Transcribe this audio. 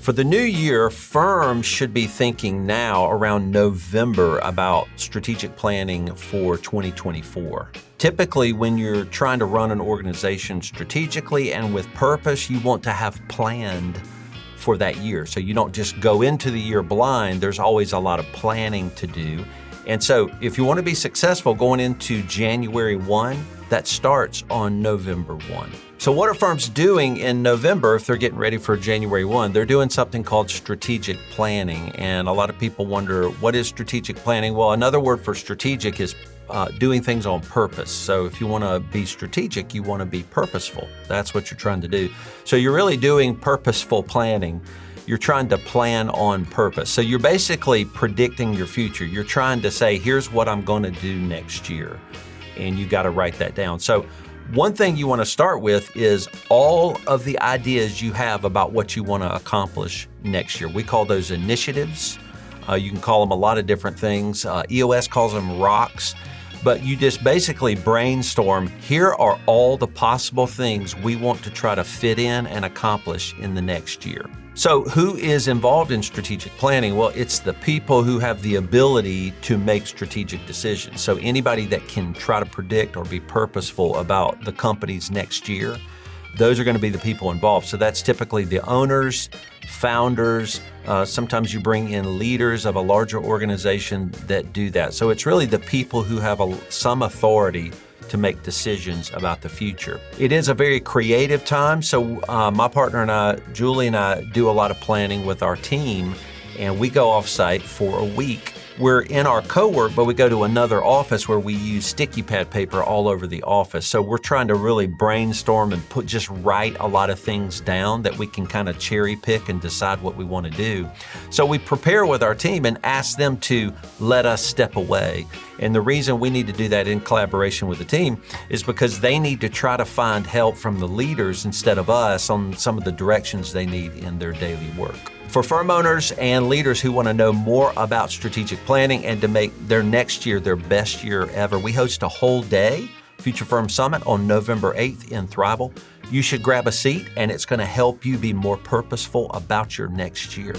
For the new year, firms should be thinking now around November about strategic planning for 2024. Typically, when you're trying to run an organization strategically and with purpose, you want to have planned for that year. So you don't just go into the year blind. There's always a lot of planning to do. And so if you want to be successful going into January 1, that starts on November 1. So what are firms doing in November if they're getting ready for January 1? They're doing something called strategic planning. And a lot of people wonder, what is strategic planning? Well, another word for strategic is doing things on purpose. So if you want to be strategic, you want to be purposeful. That's what you're trying to do. So you're really doing purposeful planning. You're trying to plan on purpose. So you're basically predicting your future. You're trying to say, here's what I'm going to do next year. And you got to write that down. So one thing you want to start with is all of the ideas you have about what you want to accomplish next year. We call those initiatives. You can call them a lot of different things. EOS calls them rocks. But you just basically brainstorm, here are all the possible things we want to try to fit in and accomplish in the next year. So who is involved in strategic planning? Well, it's the people who have the ability to make strategic decisions. So anybody that can try to predict or be purposeful about the company's next year, those are going to be the people involved. So that's typically the owners, founders. Sometimes you bring in leaders of a larger organization that do that. So it's really the people who have some authority to make decisions about the future. It is a very creative time. So my partner and I, Julie and I, do a lot of planning with our team, and we go off site for a week. We're in our co-work, but we go to another office where we use sticky pad paper all over the office. So we're trying to really brainstorm and just write a lot of things down that we can kind of cherry pick and decide what we want to do. So we prepare with our team and ask them to let us step away. And the reason we need to do that in collaboration with the team is because they need to try to find help from the leaders instead of us on some of the directions they need in their daily work. For firm owners and leaders who want to know more about strategic planning and to make their next year their best year ever, we host a whole day Future Firm Summit on November 8th in Thriveal. You should grab a seat, and it's going to help you be more purposeful about your next year.